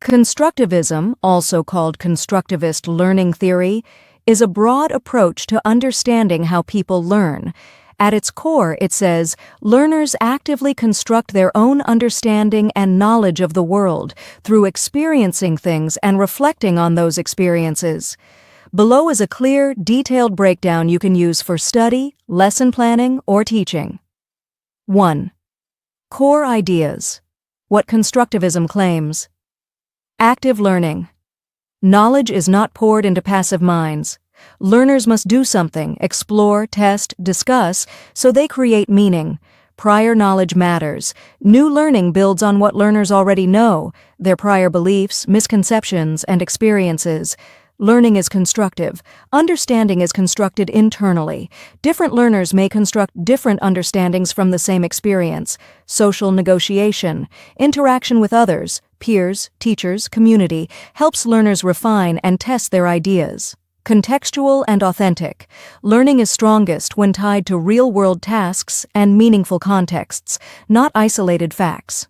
Constructivism, also called constructivist learning theory, is a broad approach to understanding how people learn. At its core, it says, learners actively construct their own understanding and knowledge of the world through experiencing things and reflecting on those experiences. Below is a clear, detailed breakdown you can use for study, lesson planning, or teaching. 1. Core ideas. What constructivism claims. Active learning. Knowledge is not poured into passive minds. Learners must do something, explore, test, discuss, so they create meaning. Prior knowledge matters. New learning builds on what learners already know, their prior beliefs, misconceptions, and experiences. Learning is constructive. Understanding is constructed internally. Different learners may construct different understandings from the same experience. Social negotiation, interaction with others, peers, teachers, community, helps learners refine and test their ideas. Contextual and authentic. Learning is strongest when tied to real-world tasks and meaningful contexts, not isolated facts.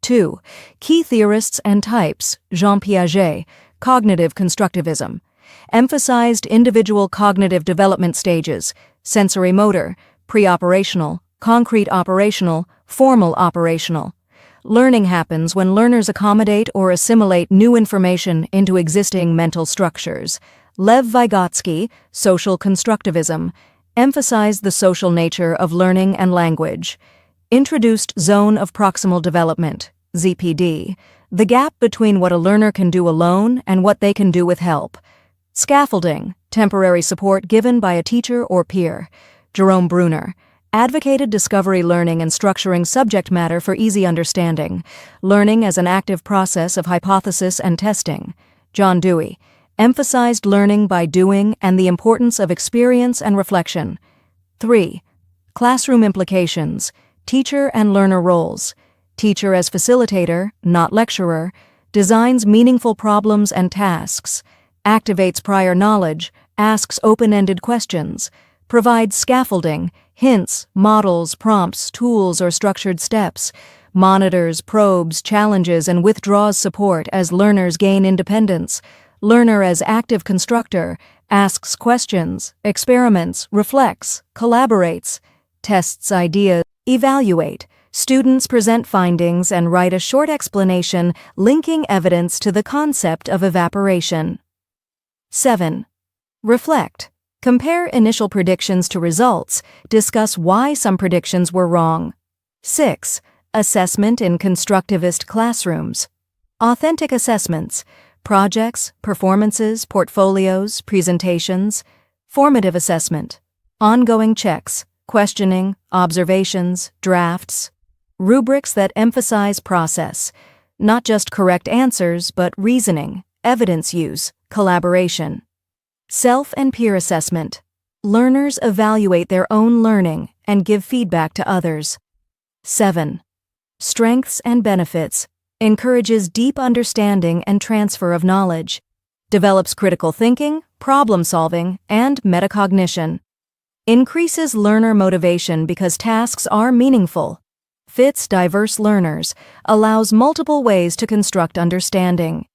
2. Key theorists and types. Jean Piaget. Cognitive constructivism. Emphasized individual cognitive development stages, sensory motor, pre-operational, concrete operational, formal operational. Learning happens when learners accommodate or assimilate new information into existing mental structures. Lev Vygotsky, social constructivism, emphasized the social nature of learning and language. Introduced zone of proximal development, ZPD, the gap between what a learner can do alone and what they can do with help. Scaffolding, temporary support given by a teacher or peer. Jerome Bruner, advocated discovery learning and structuring subject matter for easy understanding. Learning as an active process of hypothesis and testing. John Dewey, emphasized learning by doing and the importance of experience and reflection. 3. Classroom implications, teacher and learner roles. Teacher as facilitator, not lecturer, designs meaningful problems and tasks, activates prior knowledge, asks open-ended questions, provides scaffolding, hints, models, prompts, tools, or structured steps, monitors, probes, challenges, and withdraws support as learners gain independence. Learner as active constructor, asks questions, experiments, reflects, collaborates, tests ideas, evaluate. Students present findings and write a short explanation linking evidence to the concept of evaporation. 7. Reflect. Compare initial predictions to results. Discuss why some predictions were wrong. 6. Assessment in constructivist classrooms. Authentic assessments. Projects, performances, portfolios, presentations. Formative assessment. Ongoing checks, questioning, observations, drafts. Rubrics that emphasize process, not just correct answers, but reasoning, evidence use, collaboration. Self and peer assessment. Learners evaluate their own learning and give feedback to others. 7. Strengths and benefits. Encourages deep understanding and transfer of knowledge. Develops critical thinking, problem solving, and metacognition. Increases learner motivation because tasks are meaningful. Fits diverse learners, allows multiple ways to construct understanding.